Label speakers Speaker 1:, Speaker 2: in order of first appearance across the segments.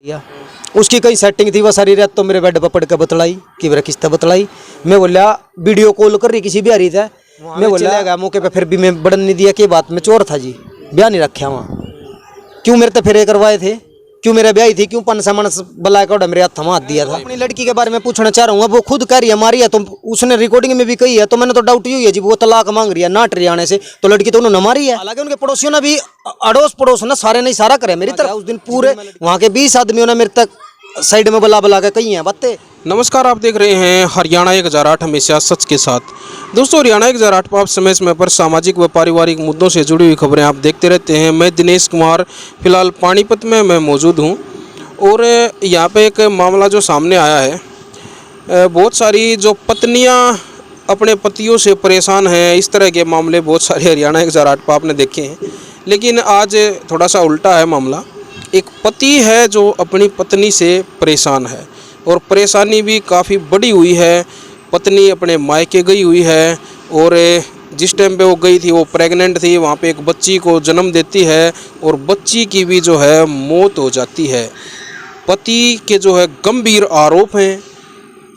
Speaker 1: या उसकी कई सेटिंग थी, वो सारी रात तो मेरे बेड पर पड़ के बतलाई कि मेरा किस्ता बतलाई। मैं बोला वीडियो कॉल कर रही किसी भी आ रही था, मैं बोला गया मौके पे, फिर भी मैं बढ़न नहीं दिया कि बात में चोर था जी, ब्याह नहीं रखा वहाँ, क्यों मेरे तो फेरे करवाए थे, क्यों मेरे ब्याह थी, क्यों पन सामान बला के मेरे हाथ हाथ दिया था। अपनी लड़की के बारे में पूछना चाह रहा हूँ, वो खुद कह रही है मारी है, तो उसने रिकॉर्डिंग में भी कही है, तो मैंने तो डाउट ही है जी, वो तलाक मांग रही है नाट रही आने से, तो लड़की तो उन्होंने मारी है। हालांकि उनके पड़ोसियों ने भी अड़ोस पड़ोस ना सारे ने इशारा करे मेरी तरफ। उस दिन पूरे वहाँ के 20 आदमियों ने मेरे तक साइड में बुला बुला के कही हैं बातें।
Speaker 2: नमस्कार, आप देख रहे हैं हरियाणा 1008 हमेशा सच के साथ। दोस्तों, हरियाणा 1008 पर आप समय समय पर सामाजिक व पारिवारिक मुद्दों से जुड़ी हुई खबरें आप देखते रहते हैं। मैं दिनेश कुमार फिलहाल पानीपत में मैं मौजूद हूं और यहाँ पे एक मामला जो सामने आया है, बहुत सारी जो पत्नियां अपने पतियों से परेशान हैं, इस तरह के मामले बहुत सारे हरियाणा 1008 पर आपने देखे हैं। लेकिन आज थोड़ा सा उल्टा है मामला। एक पति है जो अपनी पत्नी से परेशान है और परेशानी भी काफ़ी बड़ी हुई है। पत्नी अपने मायके गई हुई है और जिस टाइम पे वो गई थी वो प्रेग्नेंट थी, वहाँ पे एक बच्ची को जन्म देती है और बच्ची की भी जो है मौत हो जाती है। पति के जो है गंभीर आरोप हैं।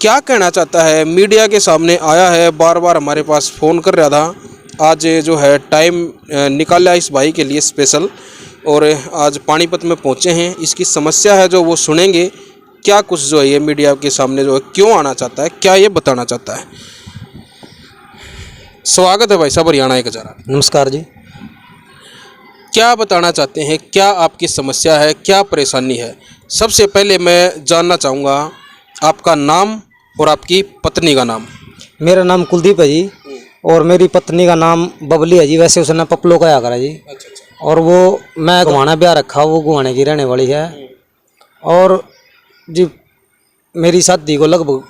Speaker 2: क्या कहना चाहता है मीडिया के सामने आया है, बार बार हमारे पास फ़ोन कर रहा था। आज जो है टाइम निकाला इस भाई के लिए स्पेशल और आज पानीपत में पहुँचे हैं। इसकी समस्या है जो वो सुनेंगे, क्या कुछ जो है ये मीडिया के सामने जो है क्यों आना चाहता है, क्या ये बताना चाहता है। स्वागत है भाई साहब हरियाणा 1008।
Speaker 1: नमस्कार जी।
Speaker 2: क्या बताना चाहते हैं, क्या आपकी समस्या है, क्या परेशानी है? सबसे पहले मैं जानना चाहूँगा आपका नाम और आपकी पत्नी का नाम।
Speaker 1: मेरा नाम कुलदीप है जी और मेरी पत्नी का नाम बबली है जी। वैसे उसने पपलो कहा करा जी। और वो मैं गुहाना ब्याह रखा, वो गुहाने की रहने वाली है। और जी मेरी शादी को लगभग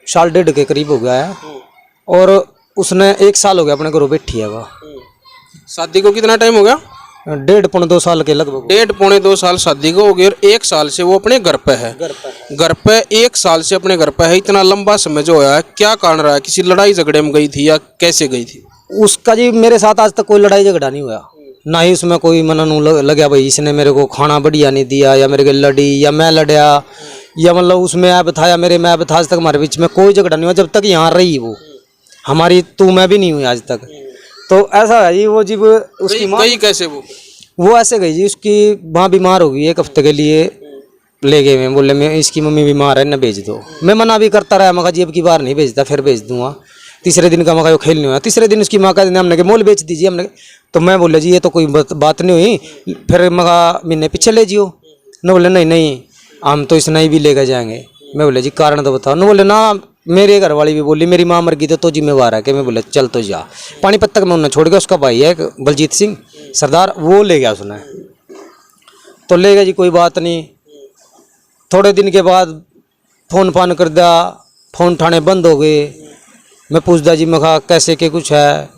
Speaker 1: साल डेढ़ के करीब हो गया है और उसने 1 साल हो गया अपने घरों बैठी है। वो
Speaker 2: शादी को कितना टाइम हो गया?
Speaker 1: 1.5-2 साल के लगभग।
Speaker 2: 1.5-2 साल शादी को हो गए और 1 साल से वो अपने घर पे है। घर पे 1 साल से अपने घर पे है। इतना लंबा समय जो है, क्या कारण रहा है? किसी लड़ाई झगड़े में गई थी या कैसे गई थी?
Speaker 1: उसका जी मेरे साथ आज तक कोई लड़ाई झगड़ा नहीं हुआ, ना ही उसमें कोई मनन लगा भाई इसने मेरे को खाना बढ़िया नहीं दिया या मेरे को लड़ी या मैं लड़या या मतलब उसमें ऐप था या मेरे में ऐप था। आज तक हमारे बीच में कोई झगड़ा नहीं हुआ जब तक यहाँ रही वो हमारी, तू मैं भी नहीं हुई आज तक। तो ऐसा है जी। वो जी उसकी माँ
Speaker 2: गई कैसे? वो
Speaker 1: ऐसे गई जी, उसकी माँ बीमार हो गई 1 हफ्ते के लिए ले गए। मैं बोले मैं इसकी मम्मी बीमार है, न भेज दो। मैं मना भी करता रहा, मगर जी अब की बार नहीं भेजता, फिर भेज दूंगा। तीसरे दिन का मगर खेल नहीं हुआ। तीसरे दिन उसकी माँ का हमने के मोल बेच दीजिए हमने। तो मैं बोले जी ये तो कोई बात नहीं हुई, फिर मगर महीने पीछे ले जियो। न बोले नहीं नहीं हम तो इस नहीं भी लेकर जाएंगे। मैं बोले जी कारण तो बताओ। न बोले ना मेरे घर वाली भी बोली मेरी माँ मर गई तो जिम्मेवार है कि। मैं बोले चल तो जा। पानीपत तक मैं उन्हें छोड़ गया। उसका भाई है बलजीत सिंह सरदार, वो ले गया उसने। तो ले गया जी, कोई बात नहीं। थोड़े दिन के बाद फ़ोन फान कर दिया, फ़ोन उठाने बंद हो गए। मैं पूछता जी मैं कहा कैसे के कुछ है,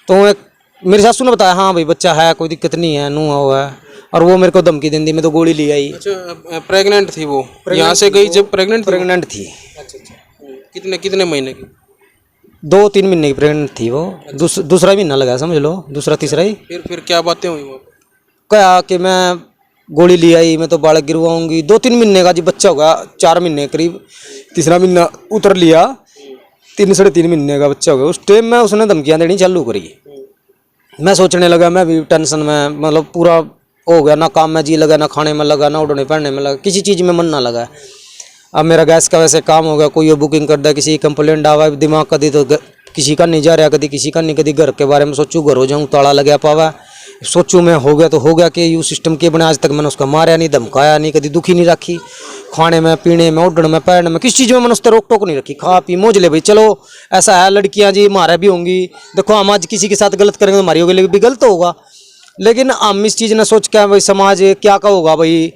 Speaker 1: तो एक मेरी सासू ने बताया हाँ भाई बच्चा है, कोई दिक्कत नहीं है, नूह हुआ है। और वो मेरे को धमकी देंदी, मैं तो गोली ले आई।
Speaker 2: अच्छा, प्रेग्नेंट थी वो? यहाँ से गई जब प्रेग्नेंट
Speaker 1: थी।
Speaker 2: अच्छा। कितने महीने की?
Speaker 1: 2-3 महीने की प्रेग्नेंट थी वो। दूसरा महीना लगा समझ लो, दूसरा तीसरा ही।
Speaker 2: फिर क्या बातें हुई वो?
Speaker 1: कहा कि मैं गोली ले आई, मैं तो बालक गिरवाऊंगी। 2-3 महीने का जी बच्चा होगा, 4 महीने करीब, तीसरा महीना उतर लिया, 3-3.5 महीने का बच्चा होगा। उस टाइम में उसने धमकियाँ देनी चालू करी। मैं सोचने लगा, मैं भी टेंशन में, मतलब पूरा हो गया, ना काम में जी लगा, ना खाने में लगा, ना उड़ने पहनने में लगा, किसी चीज़ में मन ना लगा। अब मेरा गैस का वैसे काम हो गया, कोई बुकिंग कर दिया, किसी कंप्लेंट आवा, दिमाग कभी तो किसी का नहीं जा रहा, कभी किसी का नहीं, कभी घर के बारे में सोचूं, घर हो जाऊँ ताला लगा पावा, सोचूं मैं हो गया तो हो गया कि यू सिस्टम के बने। आज तक मैंने उसका मारा नहीं, धमकाया नहीं, कभी दुखी नहीं रखी। खाने में, पीने में, उड़ने में, पैरने में, किस चीज़ में मैंने उससे रोक टोक नहीं रखी। खा पी मौज ले भाई, चलो ऐसा है लड़कियां जी हमारे भी होंगी। देखो हम आज किसी के साथ गलत करेंगे तो हमारी होगी भी गलत होगा, लेकिन हम इस चीज़ ने सोच के भाई समाज क्या कहोगा भाई,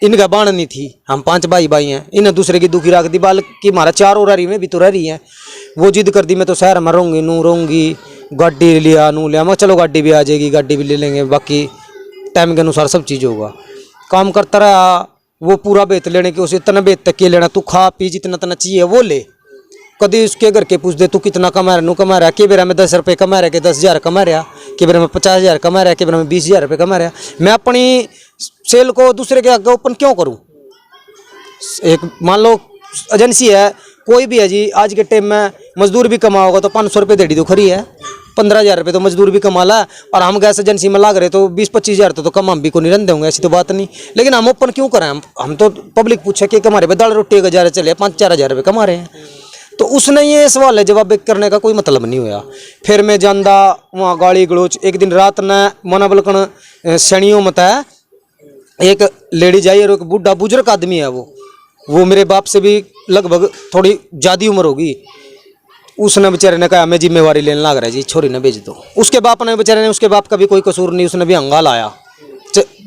Speaker 1: इनका बाण नहीं थी। हम 5 भाई हैं, इन्हें दूसरे की दुखी रख दी। बाल की हमारा 4 और रही में भी तो रह रही है। वो जिद कर दी मैं तो शहर में रहूँगी, नू रहूँगी, गाड़ी लिया नू लिया। मैं चलो गाड़ी भी आ जाएगी, गाड़ी भी ले लेंगे, बाकी टाइम के अनुसार सब चीज़ होगा। काम करता रहा वो पूरा बेत लेने की, उसे इतना बेत तक के लेना, तू खा पी जितना तना चाहिए वो ले। कभी उसके घर के पूछ दे तू कितना कमा रहा, नू कमा रहा, के बेरा में 10 रुपये कमा रहा, के 10,000 कमा रहा, के बेरा में 50,000 कमा रहा, के बेरा में 20,000 रुपये कमा रहा। मैं अपनी सेल को दूसरे के आगे ओपन क्यों करूं? एक मान लो एजेंसी है, कोई भी है जी, आज के टाइम में मजदूर भी कमा होगा तो 500 रुपये देड़ी तो खरी है, 15,000 रुपये तो मजदूर भी कमा ला, और हम गैस एजेंसी में लाग रहे तो 20-25 हज़ार तो कम हम भी को नहीं रन देंगे, ऐसी तो बात नहीं। लेकिन हम ओपन क्यों करें? हम तो पब्लिक पूछे कि हमारे पे दाल रोटी 1,000 चले, 5-4 हज़ार रुपये कमा रहे हैं। तो उसने ये सवाल है जवाब करने का कोई मतलब नहीं हुआ। फिर मैं जानदा वहाँ गाली गलोच, एक दिन रात ने मना बलकन शनियों मत है, एक लेडीज आई और एक बूढ़ा बुजुर्ग आदमी है, वो मेरे बाप से भी लगभग थोड़ी ज़्यादा उम्र होगी। उसने बेचारे ने कहा मैं जिम्मेवारी लेने लग रहा है जी, छोरी ने भेज दो। उसके बाप ने बेचारे ने, उसके बाप का भी कोई कसूर नहीं, उसने भी हंगा लाया,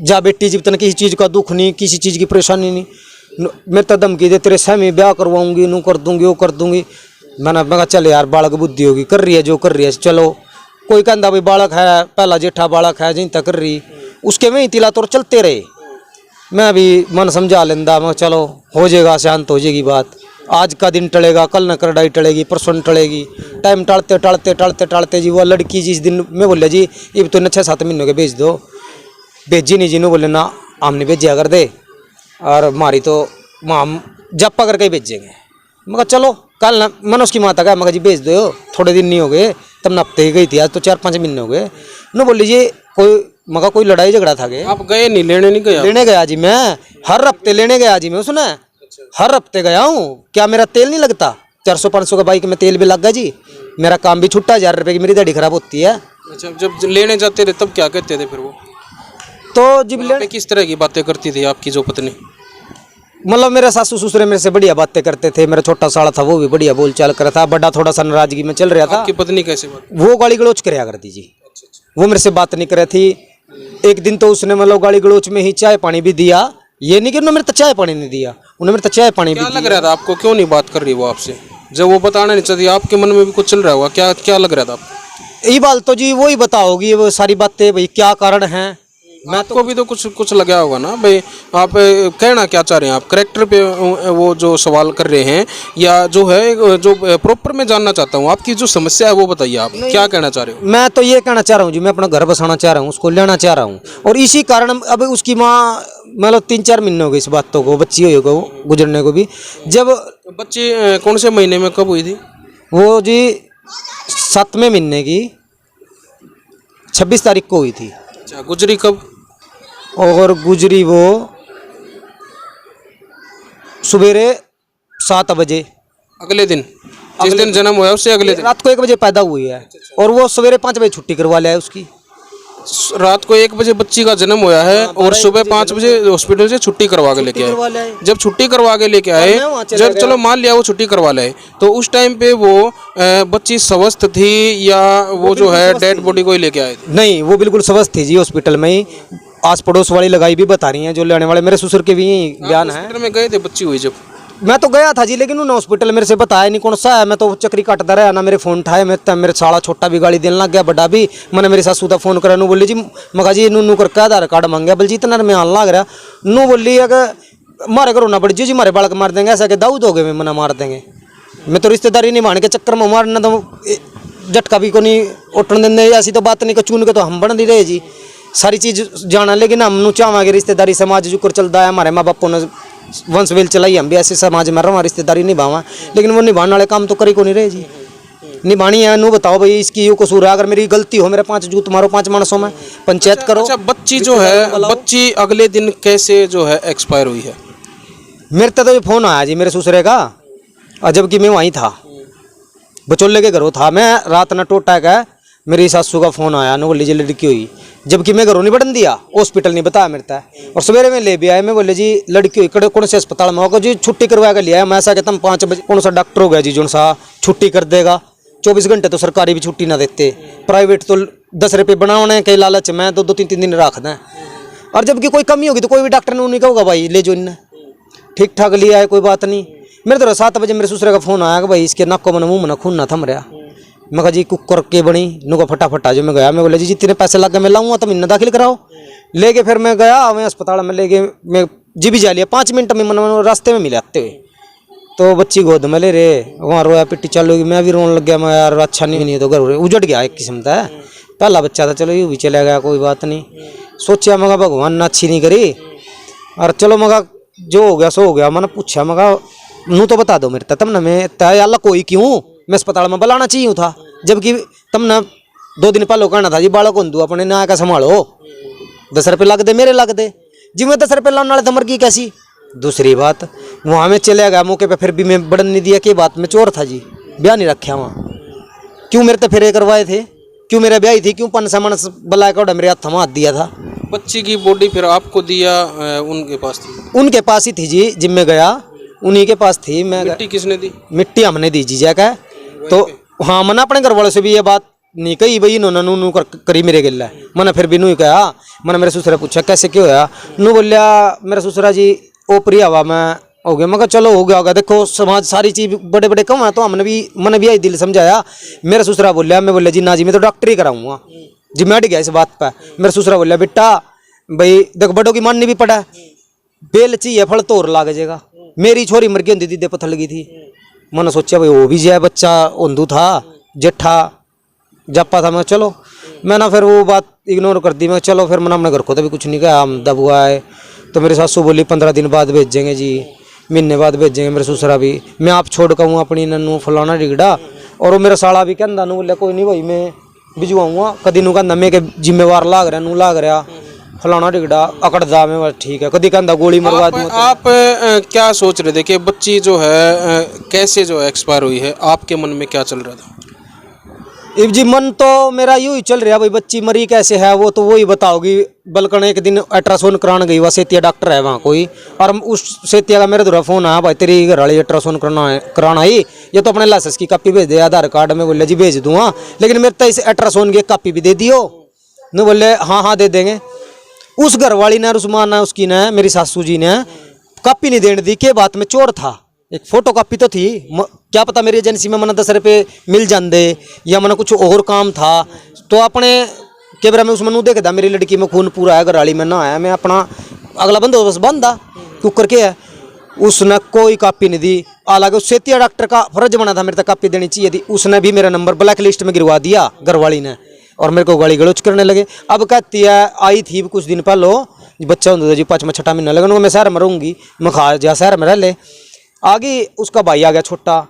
Speaker 1: जा बेटी जब तक किसी चीज़ का दुख नहीं, किसी चीज़ की परेशानी नहीं, मैं तो धमकी दे तेरे सहमी ब्याह करवाऊंगी, नू कर दूंगी, वो कर दूंगी। मैं कहा चल यार बालक बुद्धि होगी, कर रही है जो कर रही है, चलो। कोई कहता भाई बालक है, पहला जेठा बालक है जिन तक कर रही, उसके में ही तिला तोड़ चलते रहे। मैं भी मन समझा लेंदा, मैं चलो हो जाएगा, शांत हो जाएगी बात, आज का दिन टलेगा, कल न करडाई टलेगी, परसों टलेगी। टाइम टालते टालते टालते टालते जी वो लड़की जिस दिन मैं बोले जी ये तो 6-7 महीनों के भेज दो, भेजी नहीं जी, नो बोले ना हमने भेजा कर दे, और हमारी तो हम जप्पा करके ही भेजेंगे। मैं कहा चलो कल ना, मैंने उसकी माता कहा, मैं जी भेज दो, थोड़े दिन नहीं हो गए, तब न हफ्ते ही गई थी, आज तो 4-5 महीने हो गए। नो बोल लीजिए मगर कोई लड़ाई झगड़ा था गए?
Speaker 2: आप गए नहीं, लेने नहीं गया?
Speaker 1: लेने गया जी, मैं हर हफ्ते लेने गया जी, मैं उसने हर हफ्ते गया हूँ। क्या मेरा तेल नहीं लगता? 400-500 का बाइक में तेल भी लग गया जी, मेरा काम भी छुट्टा, 1,000 रुपये की मेरी दाढ़ी खराब होती है।
Speaker 2: अच्छा, जब लेने जाते थे तब क्या कहते थे फिर वो?
Speaker 1: तो जब
Speaker 2: वहाँ पे किस तरह की बातें करती थी आपकी जो पत्नी?
Speaker 1: मतलब मेरे सासू ससुरे मेरे से बढ़िया बातें करते थे, मेरा छोटा साला था वो भी बढ़िया बोल चाल कर था, बड़ा थोड़ा सा नाराजगी में चल रहा था।
Speaker 2: आपकी पत्नी कैसे बात?
Speaker 1: वो गाली गलोच कराया करती जी, वो मेरे से बात नहीं कर रही थी। एक दिन तो उसने मतलब गाली गलोच में ही चाय पानी भी दिया, ये नहीं कि उन्होंने मेरे तक चाय पानी नहीं दिया, उन्होंने मेरे तक चाय पानी भी
Speaker 2: क्या लग रहा था आपको, क्यों नहीं बात कर रही वो आपसे? जब वो बताना नहीं चाहती, आपके मन में भी कुछ चल रहा होगा, क्या क्या लग रहा था आपको?
Speaker 1: ये बात तो जी वो ही बताओगी, वो सारी बातें भाई क्या कारण है।
Speaker 2: मैं तो भी तो कुछ लगा होगा ना भाई, आप कहना क्या चाह रहे हैं? आप करेक्टर पे वो जो सवाल कर रहे हैं, या जो है जो प्रॉपर मैं जानना चाहता हूँ आपकी जो समस्या है वो बताइए, आप क्या कहना चाह रहे हो?
Speaker 1: मैं तो ये कहना चाह रहा हूँ जी, मैं अपना घर बसाना चाह रहा हूँ, उसको लेना चाह रहा हूँ, और इसी कारण अब उसकी माँ मतलब 3-4 महीने हो गए इस बातों को, बच्ची हुई को गुजरने को भी। जब
Speaker 2: बच्ची कौन से महीने में कब हुई थी?
Speaker 1: वो जी 7वें महीने की 26 तारीख को हुई थी।
Speaker 2: अच्छा, गुजरी कब?
Speaker 1: और गुजरी वो सवेरे 7 बजे,
Speaker 2: अगले दिन, जिस दिन जन्म हुआ उससे अगले दिन
Speaker 1: रात को 1 बजे पैदा हुई है, और वो सवेरे 5 बजे छुट्टी करवा लिया है उसकी।
Speaker 2: रात को 1 बजे बच्ची का जन्म हुआ है और सुबह 5 बजे हॉस्पिटल से छुट्टी करवा के लेके आए। जब छुट्टी करवा के लेके आए, जब चलो मान लिया वो छुट्टी करवा लाए, तो उस टाइम पे वो बच्ची स्वस्थ थी या वो जो है डेड बॉडी को ही लेके आए थे?
Speaker 1: नहीं, वो बिल्कुल स्वस्थ थी जी, हॉस्पिटल में ही। आस पड़ोस वाली लगाई भी बता रही हैं, जो लेने वाले मेरे ससुर के भी बयान है।
Speaker 2: हॉस्पिटल में गए थे बच्ची हुई जब?
Speaker 1: मैं तो गया था जी, लेकिन उन्होंने हॉस्पिटल मेरे से बताया नहीं कौन सा है। मैं तो चक्री काटता रहा ना, मेरे फोन उठाए, मेरे साला छोटा भी गाली देने लग गया, बड़ा भी। मैंने मेरी सासू का फोन करा, नू बोली जी मगा जी नू करके आधार कार्ड मांगे, बलजीत नर में आन लग रहा। नू बोली अगर मारे करो ना बड़ी जी मारे बालक मार देंगे, ऐसा कि दाऊद हो गए, मैं मना मार देंगे। मैं तो रिश्तेदारी नहीं मान के चक्कर में मारना, तो झटका भी को नहीं उठन देंगे, ऐसी तो बात नहीं, चून के तो हम बन नहीं रहे जी, सारी चीज़ जाना। लेकिन हम चाहवागे रिश्तेदारी समाज जुकर चलता है, हमारे माँ बापों ने वंश वेल चलाई, हम भी ऐसे समाज में रहा, रिश्तेदारी निभावा, लेकिन वो निभाने वाले काम तो करी को नहीं रहे जी। निभानी है, नू बताओ भाई इसकी यो कसूर है, अगर मेरी गलती हो, मेरे 5 जूत मारो 5 मानसों में, पंचायत करो।
Speaker 2: अच्छा, बच्ची जो है, बच्ची अगले दिन कैसे जो है एक्सपायर हुई है?
Speaker 1: मेरे तक तो फोन आया जी मेरे ससुरे का, और जबकि मैं वहीं था, बचोले के घरों था मैं, रात न टोटा का मेरी सासू का फोन आया, नो बोली जी लड़की हुई, जबकि मैं घरों नहीं बढ़न दिया, हॉस्पिटल नहीं बताया मेरे तक। और सवेरे में ले भी आए, मैं बोले जी लड़की हुई कौन से अस्पताल में होगा जी, छुट्टी करवा के लिया। मैं ऐसा कहता हूँ 5 बजे कौन सा डॉक्टर हो गया जी जो सा छुट्टी कर देगा, 24 घंटे तो सरकारी भी छुट्टी ना देते, प्राइवेट तो 10 रुपये बनाने के लालच में 2-3 दिन रख दें। और जबकि कोई कमी होगी तो कोई भी डॉक्टर ने उन्हीं का होगा भाई ले जो इन्हें ठीक ठाक लिया है, कोई बात नहीं। मेरे तो 7 बजे मेरे ससुरे का फोन आया कि भाई इसके नाक को मैंने मुँह में खून ना थम रहा। मैं कहा जी कुकर के बनी नुका फटाफट जो मैं गया, मैं बोला जी जितने पैसे लग गए मैं लाऊंगा, तो महीना दाखिल कराओ। लेके फिर मैं गया, मैं अस्पताल में लेके मैं जी भी जा लिया, 5 मिनट में मैंने रास्ते में मिले आते हुए, तो बच्ची गोद में ले रहे, वहाँ रोया पिट्टी चालू होगी, मैं भी रोने लग गया। मैं यार अच्छा नहीं तो घर उजड़ गया एक किस्म का, पहला बच्चा था, चलो ये भी चला गया, कोई बात नहीं। सोचा मगा भगवान ने अच्छी नहीं करी, और चलो मगा जो हो गया सो हो गया। मैंने पूछा मगा नू तो बता दो मेरे तब ना मैं तय अल्लाह कोई क्यों मैं अस्पताल में बुलाना चाहिए था, जबकि तुमने 2 दिन पहले कहना था जी बालक को अपने ना का संभालो, 10 रुपये लग दे मेरे लग दे जी, मैं 10 रुपये लाने वाले थमर की कैसी। दूसरी बात वहाँ में चले गया मौके पे, फिर भी मैं बढ़न नहीं दिया कि बात में चोर था जी, ब्याह नहीं रखा वहाँ, क्यों मेरे तो फेरे करवाए थे, क्यों मेरा ब्याह थी, क्यों पन सामान बला का मेरे हाथ हाथ दिया था।
Speaker 2: बच्ची की बॉडी फिर आपको दिया उनके पास थी?
Speaker 1: उनके पास ही थी जी, जिम में गया उन्हीं के पास थी। मैं
Speaker 2: मिट्टी किसने दी?
Speaker 1: मिट्टी हमने दी जी जैका, तो हाँ मैंने अपने घर वालों से भी ये बात नहीं कही भाई इन्होंने नू करी मेरे गिला, मैंने फिर भी नू ही कहा। मैंने मेरे ससुरा पूछा कैसे क्यों होया, नू बोलिया मेरा ससुरा जी ओपरी हवा में हो गया। मैं कहा चलो हो गया होगा, देखो समाज सारी चीज बड़े बड़े कम है, तो मैंने भी आई दिल समझाया। मेरा ससुरा बोलिया, मैं बोलिया जी ना जी मैं तो डॉक्टर ही कराऊंगा जी, मैं अट गया इस बात पर। मेरा ससुरा बोलिया बेटा भाई देख बड़ों की माननी भी पड़ा, बेल चाहिए फल तोड़ लाग जाएगा, मेरी छोरी मर गई होती दीदे पत्थर लगी थी। मैंने सोचा भाई वो भी जो है बच्चा ओंदू था जेठा जप्पा था, मैं चलो मैंने फिर वो बात इग्नोर कर दी। मैं चलो फिर मैंने अपने घर को तो भी कुछ नहीं कहा, हम दबुआ आए तो मेरी सासू बोली 15 दिन बाद भेजेंगे जी, महीने बाद भेजेंगे। मेरे ससुरा भी मैं आप छोड़ कहूँ अपनी नन्नू फलाना डिगड़ा, और वो मेरा साला भी कहता नू बोलिया कोई नहीं भाई मैं भिजवाऊँगा, कदी नू कहता मैं के जिम्मेवार लाग रहा नू लाग रहा फलाना डिगड़ा अकड़दा में बस ठीक है, कदी कहता गोली मरवा दूँ।
Speaker 2: आप क्या सोच रहे थे कि बच्ची जो है कैसे जो है एक्सपायर हुई है, आपके मन में क्या चल रहा था?
Speaker 1: इब जी मन तो मेरा यूँ ही चल रहा भाई बच्ची मरी कैसे है वो तो वही बताओगी। बल्कि एक दिन अल्ट्रासाउंड कराने गई, वह सेतिया डॉक्टर है वहाँ कोई, और उस सेतिया का मेरे द्वारा फोन आया भाई तेरी घर वाली अल्ट्रासाउंड कराना आई, ये तो अपने लाइसेंस की कॉपी भेज दे आधार कार्ड में। बोले जी भेज दूँगा, लेकिन मेरे तो इस अल्ट्रासाउंड की कॉपी भी दे दियो न। बोले हाँ हाँ दे देंगे। उस घर वाली ने रुस्मान ने उसकी ने मेरी सासू जी ने कॉपी नहीं देने दी, के बात में चोर था, एक फोटो कॉपी तो थी, क्या पता मेरी एजेंसी में मना 10 रुपये मिल जाते या मना कुछ और काम था, तो अपने कैमरा में उसमें नू देखा मेरी लड़की में खून पूरा है, घराली में ना आया, मैं अपना अगला बंदोबस्त बंदा कुकर के है। उसने कोई कॉपी नहीं दी, हालांकि उस सेतिया डॉक्टर का फर्ज बना था मेरे तक कॉपी देनी चाहिए थी, उसने भी मेरा नंबर ब्लैक लिस्ट में गिरवा दिया घरवाली ने, और मेरे को गाली गलौज करने लगे। अब कहती है आई थी कुछ दिन पहले बच्चा होता जी 5वां 6वां महीना लगा, मैं शहर में रहूँगी, मैं खा जा शहर में रह ले। आगे उसका भाई आ गया छोटा,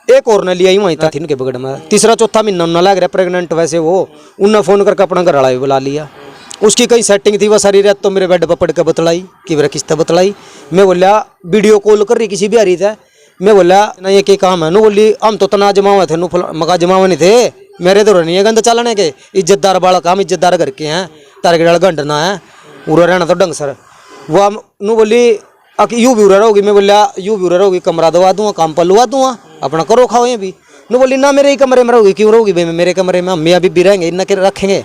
Speaker 1: एक और ने लिया ही वहीं था थी उनके बगड़ में, 3रा 4था महीना उन्हें लग रहा प्रेग्नेंट, वैसे वो उनने फ़ोन करके अपना घर वाला भी बुला लिया। उसकी कई सेटिंग थी, वह सारी रात तो मेरे बेड पर पड़ के बतलाई कि मेरा किस्ता बतलाई। मैं बोलिया वीडियो कॉल कर रही किसी भी आ रही था, मैं बोलिया ना ये क्या काम है, नू बोली हम तो तना जमावा थे नू मका जमावा नहीं थे, मेरे तो नहीं है गंद चलने के, इज्जतदार बालक हम इज्जतदार घर के हैं, तारे के गंडना है उरा रहना तो ढंग सर। वो नू बोली यू भी उरा रहोगी, मैं बोलिया यू भी उरा रहोगी, कमरा दवा दूंगा काम पर लुआ दूंगा, अपना करो खाओ ये भी। नू बोली ना मेरे ही कमरे में रहोगी, क्यों रहोगी भाई मेरे कमरे में, हम अभी भी रहेंगे इन्ना के रखेंगे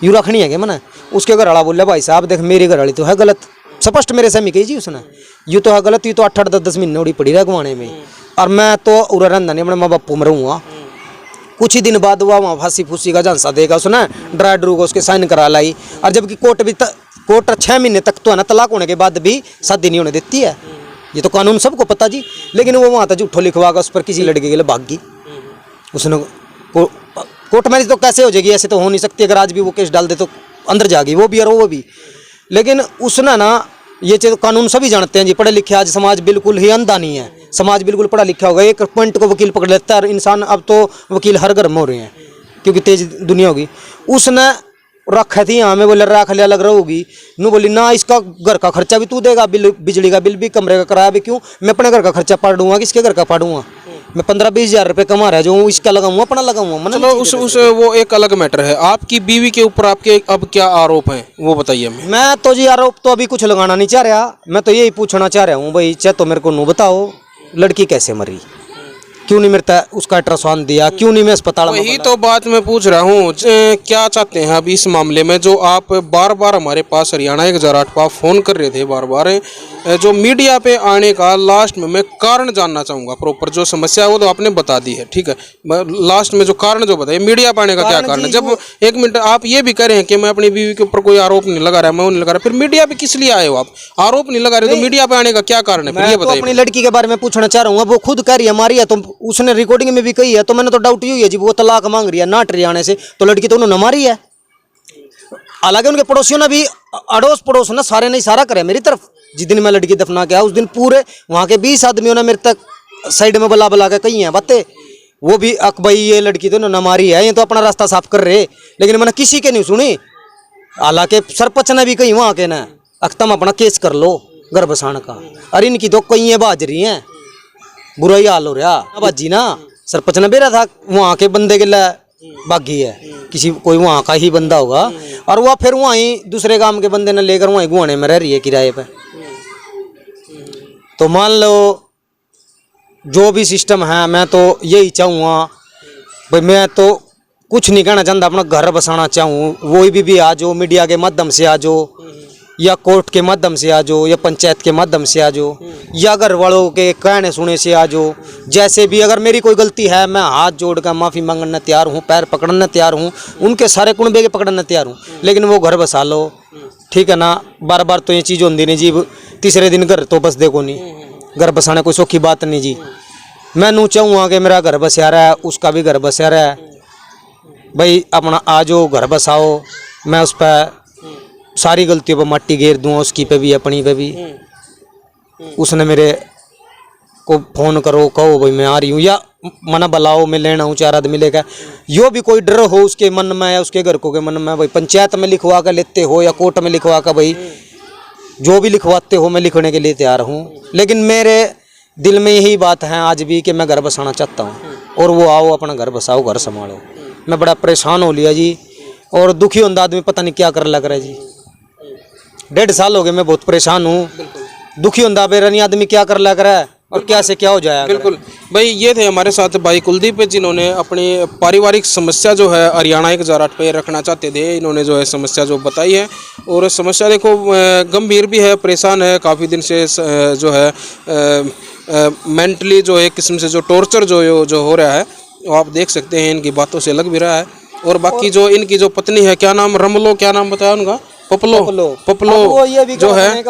Speaker 1: यूँ रखनी है क्या मैंने। उसके घर वाला बोलिया भाई साहब देख मेरी घर वाली तो है गलत, स्पष्ट मेरे से मी कही जी उसने, यूँ तो है गलत, यू तो 8-8 महीने उड़ी पड़ी रह गवाने में, और मैं तो उरा रहना नहीं अपने माँ बापू में रहूँगा। कुछ ही दिन बाद हुआ वहाँ फांसी फूसी का झांसा देगा उसने, ड्रा ड्रू को उसके साइन करा लाई, और जबकि कोर्ट 6 महीने तक तो है ना तलाक होने के बाद भी शादी नहीं होने देती है, ये तो कानून सबको पता जी। लेकिन वो वहाँ था झूठो लिखवा कर उस पर किसी लड़के के लिए भाग गई, उसने कोर्ट मैरिज तो कैसे हो जाएगी, ऐसे तो हो नहीं सकती, अगर आज भी वो केस डाल दे तो अंदर जाएगी वो भी और वो भी। लेकिन उसने ना ये चीज़ कानून सभी जानते हैं जी, पढ़े लिखे आज समाज बिल्कुल ही अंधा नहीं है, समाज बिल्कुल पढ़ा लिखा होगा, एक पॉइंट को वकील पकड़ लेता है इंसान। अब तो वकील हर घर में हो रहे हैं क्योंकि तेज दुनिया होगी। उसने रखा थी यहाँ में, बोले रख लिया लग रहा होगी, नू बोली ना इसका घर का खर्चा भी तू देगा, बिजली का बिल भी, कमरे का किराया भी, क्यों मैं अपने घर का खर्चा पाड़ूंगा, किसके घर का पाड़ूंगा, मैं 15-20 हज़ार रुपये कमा रहा है जो इसका लगाऊंगा अपना लगाऊंगा।
Speaker 2: चलो उस वो एक अलग मैटर है, आपकी बीवी के ऊपर आपके अब क्या आरोप हैं वो बताइए हमें।
Speaker 1: मैं तो जी आरोप तो अभी कुछ लगाना नहीं चाह रहा, मैं तो यही पूछना चाह रहा हूँ भाई चाहे तो मेरे को नू बताओ लड़की कैसे मरी, क्यों नहीं मिलता उसका अल्ट्रासाउंड दिया, क्यों नहीं मैं अस्पताल में।
Speaker 2: वही तो बात मैं पूछ रहा हूँ, क्या चाहते हैं अब इस मामले में, जो आप बार बार हमारे पास हरियाणा 1008 पर फोन कर रहे थे बार बार, जो मीडिया पे आने का लास्ट में मैं कारण जानना चाहूँगा प्रॉपर, जो समस्या है वो तो आपने बता दी है ठीक है, लास्ट में जो कारण जो बताइए मीडिया पे आने का क्या कारण है। जब 1 मिनट आप ये भी कह रहे हैं कि मैं अपनी बीवी के ऊपर कोई आरोप नहीं लगा रहा, मैं वो नहीं लगा रहा, फिर मीडिया पे किस लिए आए हो आप, आरोप नहीं लगा रहे तो मीडिया पे आने का क्या कारण है, फिर ये बताइए।
Speaker 1: अपनी लड़की के बारे में पूछना चाह रहा हूँ, वो खुद कह रही है हमारी है, तो उसने रिकॉर्डिंग में भी कही है, तो मैंने तो डाउट ही है जी, वो तलाक मांग रही है नाट रही आने से, तो लड़की तो उन्होंने मारी है। हालांकि उनके पड़ोसियों ने भी, अड़ोस पड़ोस ने सारे ने इशारा करे मेरी तरफ। जिस दिन मैं लड़की दफना के आया उस दिन पूरे वहाँ के 20 आदमियों ने मेरे तक साइड में बुला बुला के कही हैं बातें। वो भी अक भाई ये लड़की तो न मारी है, ये तो अपना रास्ता साफ कर रहे, लेकिन मैंने किसी के नहीं सुनी। हालांकि सरपंच ने भी कही वहाँ के ना, अख्तम अपना केस कर लो घर बसाने का। अरे इनकी तो कई बाज रही हैं, बुरा ही हाल हो रहा बाजी ना। सरपंच ने बेरा था वहाँ के बंदे के लिए बागी है, किसी कोई वहाँ का ही बंदा होगा, और वह फिर वहीं दूसरे गांव के बंदे ने लेकर वहीं गुआने में रह रही है किराए पे। तो मान लो जो भी सिस्टम है, मैं तो यही चाहूँगा भाई, मैं तो कुछ नहीं कहना चाहता, अपना घर बसाना चाहूँ। वही भी आ जाओ, मीडिया के माध्यम से आ जाओ, या कोर्ट के माध्यम से आ जाओ, या पंचायत के माध्यम से आ जाओ, या घर वालों के कहने सुने से आ जाओ। जैसे भी अगर मेरी कोई गलती है, मैं हाथ जोड़ कर माफ़ी मांगने तैयार हूँ, पैर पकड़ने तैयार हूँ, उनके सारे कुनबे के पकड़ने तैयार हूँ, लेकिन वो घर बसा लो, ठीक है ना। बार बार तो ये चीज़ होती नहीं जी, तीसरे दिन घर तो बस देखो नहीं, घर बसाने कोई सौखी बात नहीं जी। मैं नू चाहूँगा कि मेरा घर बसा रहा है, उसका भी घर बसा रहा है, भाई अपना आ जाओ घर बसाओ। मैं उस पर सारी गलतियों पर मट्टी घेर दूँगा, उसकी पे भी अपनी पे भी। उसने मेरे को फ़ोन करो, कहो भाई मैं आ रही हूँ, या मना बुलाओ मैं लेना हूँ, 4 आदमी लेकर। यो भी कोई डर हो उसके मन में या उसके घर को के मन में, भाई पंचायत में लिखवा कर लेते हो या कोर्ट में लिखवा कर, भाई जो भी लिखवाते हो मैं लिखने के लिए तैयार हूँ। लेकिन मेरे दिल में यही बात है आज भी कि मैं घर बसाना चाहता हूँ, और वो आओ अपना घर बसाओ, घर संभालो। मैं बड़ा परेशान हो लिया जी, और दुखी होता आदमी पता नहीं क्या कर लग रहा है जी। 1.5 साल हो गए मैं बहुत परेशान हूँ, दुखी होता बेरानी आदमी क्या कर लग रहा है और क्या से क्या हो जाएगा।
Speaker 2: बिल्कुल भाई, ये थे हमारे साथ भाई कुलदीप, जिन्होंने अपनी पारिवारिक समस्या जो है हरियाणा एक ज़राट पे रखना चाहते थे। इन्होंने जो है समस्या जो बताई है, और समस्या देखो गंभीर भी है, परेशान है काफ़ी दिन से, जो है मेंटली जो एक किस्म से जो टॉर्चर जो हो रहा है, वो आप देख सकते हैं, इनकी बातों से लग भी रहा है। और बाकी जो इनकी जो पत्नी है, क्या नाम, रमलो, क्या नाम बताया उनका, पपलो जो है,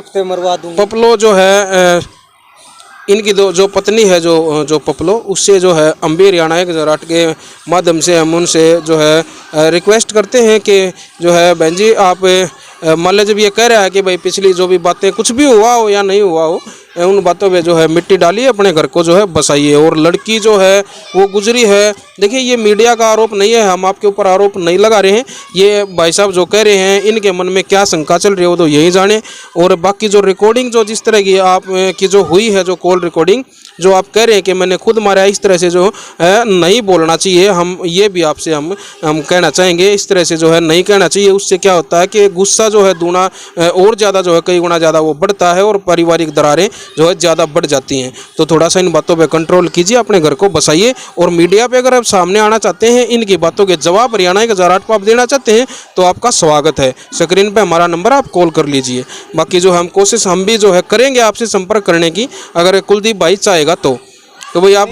Speaker 2: पपलो जो है, इनकी जो पत्नी है जो पपलो, उससे जो है अम्बी हरियाणा एक ज़राट के माध्यम से हम उनसे जो है रिक्वेस्ट करते हैं कि जो है बहन जी, आप मान लीजिए जब ये कह रहा है कि भाई पिछली जो भी बातें, कुछ भी हुआ हो या नहीं हुआ हो, उन बातों पे जो है मिट्टी डालिए, अपने घर को जो है बसाइए। और लड़की जो है वो गुजरी है, देखिए ये मीडिया का आरोप नहीं है, हम आपके ऊपर आरोप नहीं लगा रहे हैं, ये भाई साहब जो कह रहे हैं इनके मन में क्या शंका चल रही है वो तो यही जाने। और बाकी जो रिकॉर्डिंग जो जिस तरह की आप की जो हुई है, जो कॉल रिकॉर्डिंग जो आप कह रहे हैं कि मैंने खुद मारा, इस तरह से जो है नहीं बोलना चाहिए। हम ये भी आपसे हम कहना चाहेंगे, इस तरह से जो है नहीं कहना चाहिए। उससे क्या होता है कि गुस्सा जो है दूना और ज़्यादा जो है कई गुना ज़्यादा वो बढ़ता है, और पारिवारिक दरारें जो है ज़्यादा बढ़ जाती हैं। तो थोड़ा सा इन बातों पे कंट्रोल कीजिए, अपने घर को बसाइए। और मीडिया पे अगर आप सामने आना चाहते हैं, इनकी बातों के जवाब हरियाणा के ज़राट को आप देना चाहते हैं, तो आपका स्वागत है। स्क्रीन पे हमारा नंबर आप कॉल कर लीजिए। बाकी जो हम कोशिश हम भी जो है करेंगे आपसे संपर्क करने की, अगर कुलदीप भाई चाहेगा तो भाई आप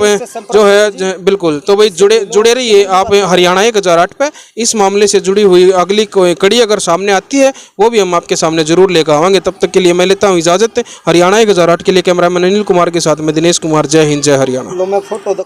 Speaker 2: जो है बिल्कुल, तो भाई जुड़े रहिए आप हरियाणा एक ज़राट पे। इस मामले से जुड़ी हुई अगली कोई कड़ी अगर सामने आती है, वो भी हम आपके सामने जरूर लेकर आएंगे। तब तक के लिए मैं लेता हूँ इजाज़त। हरियाणा एक ज़राट के लिए कैमरामैन अनिल कुमार के साथ में दिनेश कुमार। जय हिंद, जय हरियाणा।